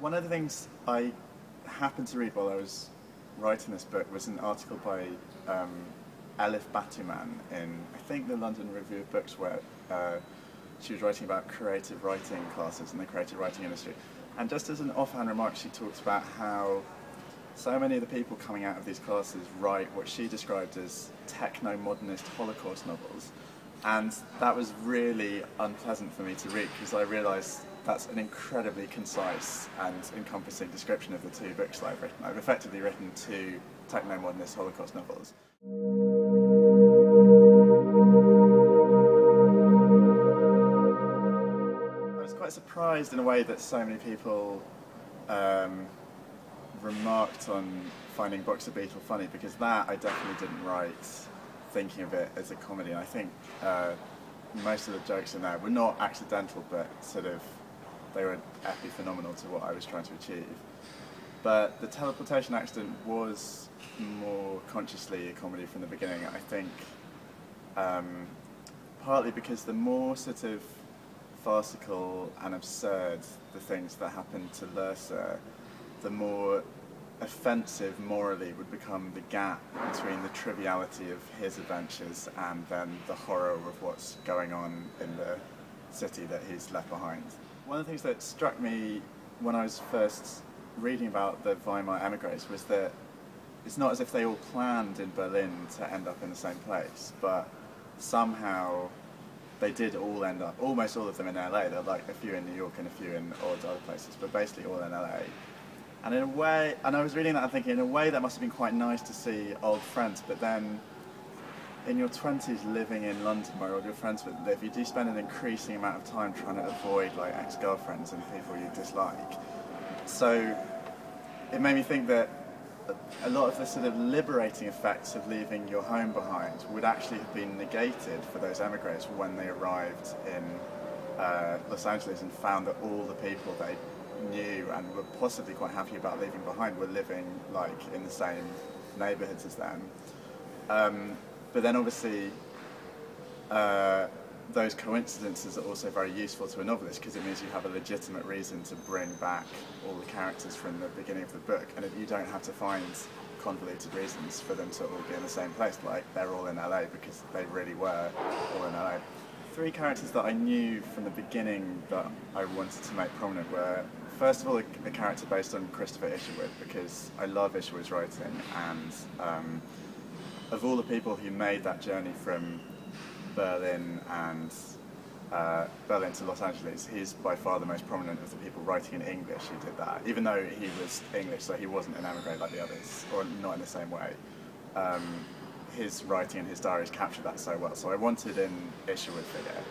One of the things I happened to read while I was writing this book was an article by Elif Batuman in, I think, the London Review of Books, where she was writing about creative writing classes and the creative writing industry. And just as an offhand remark, she talks about how so many of the people coming out of these classes write what she described as techno-modernist Holocaust novels. And that was really unpleasant for me to read, because I realised that's an incredibly concise and encompassing description of the two books that I've written. I've effectively written two techno-modernist Holocaust novels. I was quite surprised in a way that so many people remarked on finding Boxer Beetle funny, because that I definitely didn't write thinking of it as a comedy. And I think most of the jokes in there were not accidental, but sort of they were epiphenomenal to what I was trying to achieve. But the Teleportation Accident was more consciously a comedy from the beginning, I think, partly because the more sort of farcical and absurd the things that happened to Loeser, the more offensive morally would become the gap between the triviality of his adventures and then the horror of what's going on in the city that he's left behind. One of the things that struck me when I was first reading about the Weimar emigres was that it's not as if they all planned in Berlin to end up in the same place, but somehow they did all end up, almost all of them in LA. There were like a few in New York and a few in odd other places, but basically all in LA. And in a way, and I was reading that and thinking, in a way that must have been quite nice to see old friends, but then in your 20s living in London where all your friends would live, you do spend an increasing amount of time trying to avoid like ex-girlfriends and people you dislike. So it made me think that a lot of the sort of liberating effects of leaving your home behind would actually have been negated for those emigres when they arrived in Los Angeles and found that all the people they knew and were possibly quite happy about leaving behind were living like in the same neighbourhoods as them. But then obviously those coincidences are also very useful to a novelist, because it means you have a legitimate reason to bring back all the characters from the beginning of the book, and you don't have to find convoluted reasons for them to all be in the same place, like they're all in LA, because they really were all in LA. Three characters that I knew from the beginning that I wanted to make prominent were, first of all, a character based on Christopher Isherwood, because I love Isherwood's writing, and of all the people who made that journey from Berlin to Los Angeles, he's by far the most prominent of the people writing in English who did that, even though he was English, so he wasn't an emigre like the others, or not in the same way. His writing and his diaries captured that so well, so I wanted an Isherwood figure.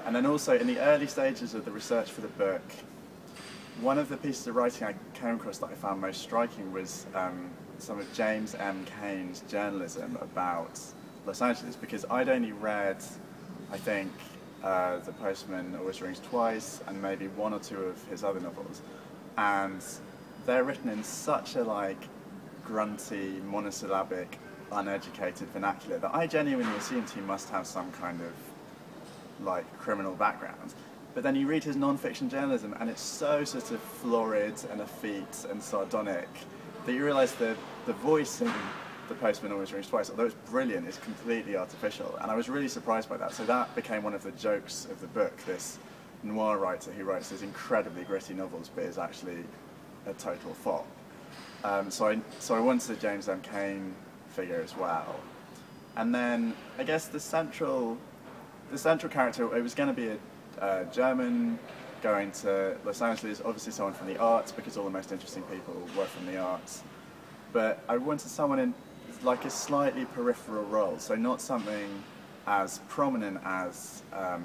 And then also, in the early stages of the research for the book, one of the pieces of writing I came across that I found most striking was some of James M. Cain's journalism about Los Angeles, because I'd only read, I think, The Postman Always Rings Twice and maybe one or two of his other novels, and they're written in such a like grunty, monosyllabic, uneducated vernacular that I genuinely assumed he must have some kind of like criminal background. But then you read his non-fiction journalism and it's so sort of florid and effete and sardonic that you realise the voice in The Postman Always Rings Twice, although it's brilliant, is completely artificial, and I was really surprised by that. So that became one of the jokes of the book, this noir writer who writes these incredibly gritty novels but is actually a total fop. So I wanted a James M. Cain figure as well. And then I guess the central character, it was going to be a German going to Los Angeles, obviously someone from the arts, because all the most interesting people were from the arts. But I wanted someone in like a slightly peripheral role, so not something as prominent as a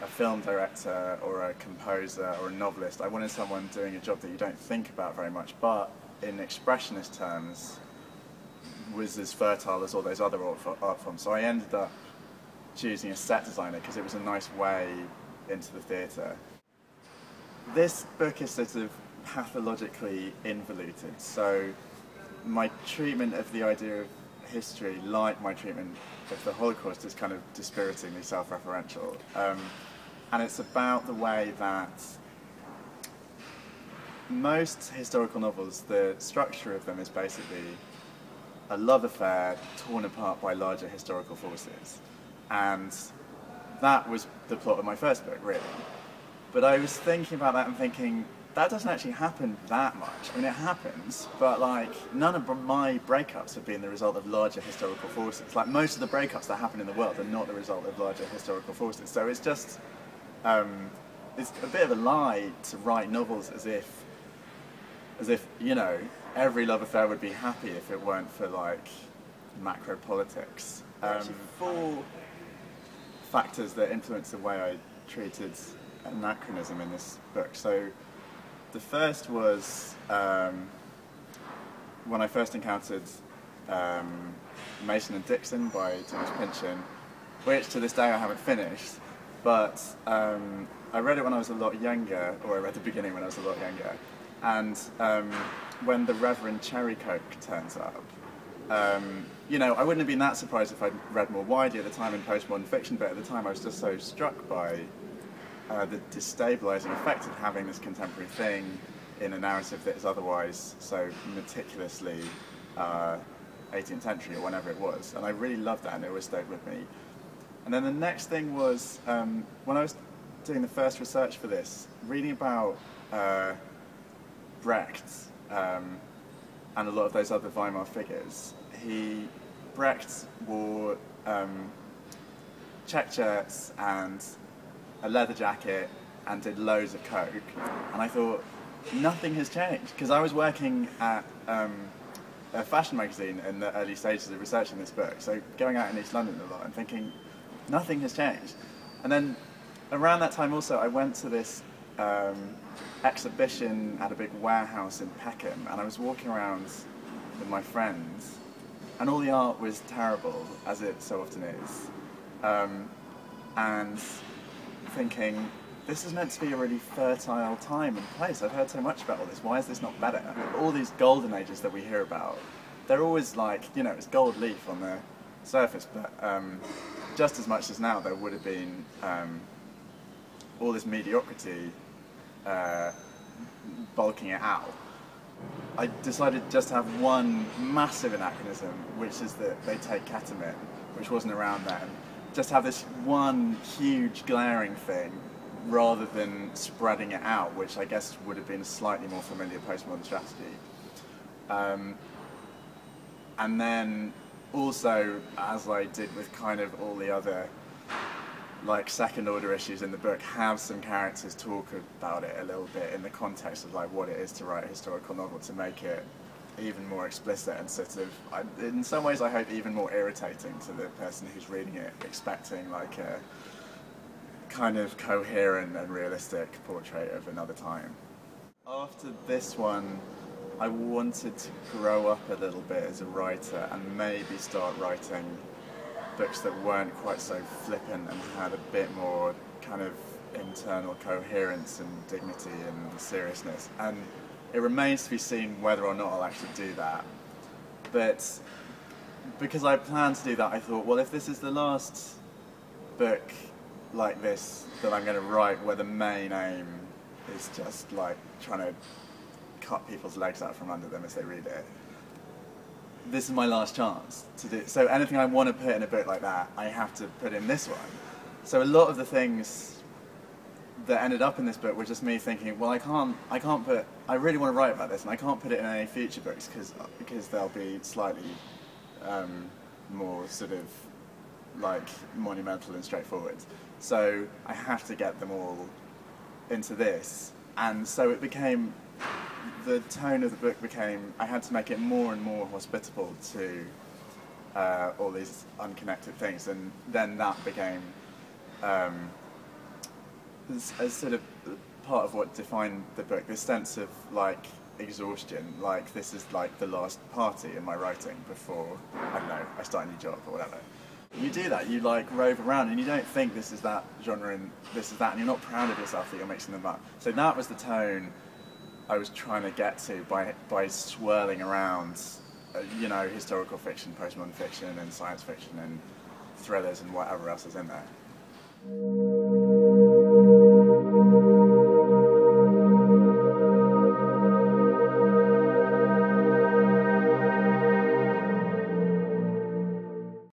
film director or a composer or a novelist. I wanted someone doing a job that you don't think about very much, but in expressionist terms was as fertile as all those other art forms. So I ended up choosing a set designer because it was a nice way into the theatre. This book is sort of pathologically involuted, so my treatment of the idea of history, like my treatment of the Holocaust, is kind of dispiritingly self-referential. And it's about the way that most historical novels, the structure of them is basically a love affair torn apart by larger historical forces. And that was the plot of my first book, really. But I was thinking about that and thinking, that doesn't actually happen that much. I mean, it happens, but like, none of my breakups have been the result of larger historical forces. Like, most of the breakups that happen in the world are not the result of larger historical forces. So it's just, it's a bit of a lie to write novels as if, you know, every love affair would be happy if it weren't for, like, macro politics. Four factors that influence the way I treated anachronism in this book. So the first was when I first encountered Mason and Dixon by Thomas Pynchon, which to this day I haven't finished, but I read it when I was a lot younger, or I read the beginning when I was a lot younger, and when the Reverend Cherrycoke turns up, you know, I wouldn't have been that surprised if I'd read more widely at the time in postmodern fiction, but at the time I was just so struck by the destabilising effect of having this contemporary thing in a narrative that is otherwise so meticulously 18th century or whenever it was. And I really loved that, and it always stayed with me. And then the next thing was, when I was doing the first research for this, reading about Brecht and a lot of those other Weimar figures. Brecht wore check shirts and a leather jacket and did loads of coke, and I thought, nothing has changed, because I was working at a fashion magazine in the early stages of researching this book, so going out in East London a lot and thinking, nothing has changed. And then around that time also I went to this exhibition at a big warehouse in Peckham, and I was walking around with my friends, and all the art was terrible, as it so often is, and thinking, this is meant to be a really fertile time and place. I've heard so much about all this. Why is this not better? All these golden ages that we hear about, they're always like, you know, it's gold leaf on the surface, but just as much as now there would have been all this mediocrity bulking it out. I decided just to have one massive anachronism, which is that they take ketamine, which wasn't around then. Just have this one huge glaring thing, rather than spreading it out, which I guess would have been a slightly more familiar postmodern strategy. And then also, as I did with kind of all the other like second order issues in the book, have some characters talk about it a little bit in the context of like what it is to write a historical novel, to make it even more explicit and sort of, in some ways I hope even more irritating to the person who's reading it, expecting like a kind of coherent and realistic portrait of another time. After this one, I wanted to grow up a little bit as a writer and maybe start writing books that weren't quite so flippant and had a bit more kind of internal coherence and dignity and seriousness. And it remains to be seen whether or not I'll actually do that. But because I planned to do that, I thought, well, if this is the last book like this that I'm going to write, where the main aim is just like trying to cut people's legs out from under them as they read it, this is my last chance to do. So anything I want to put in a book like that, I have to put in this one. So a lot of the things that ended up in this book were just me thinking, well, I can't put, I really want to write about this, and I can't put it in any future books because they'll be slightly more sort of like monumental and straightforward. So I have to get them all into this, and so it became, the tone of the book became, I had to make it more and more hospitable to all these unconnected things, and then that became as sort of part of what defined the book, this sense of like exhaustion, like this is like the last party in my writing before, I don't know, I start a new job or whatever. You do that, you like rove around and you don't think this is that genre and this is that, and you're not proud of yourself that you're mixing them up. So that was the tone I was trying to get to by swirling around, you know, historical fiction, postmodern fiction and science fiction and thrillers and whatever else is in there.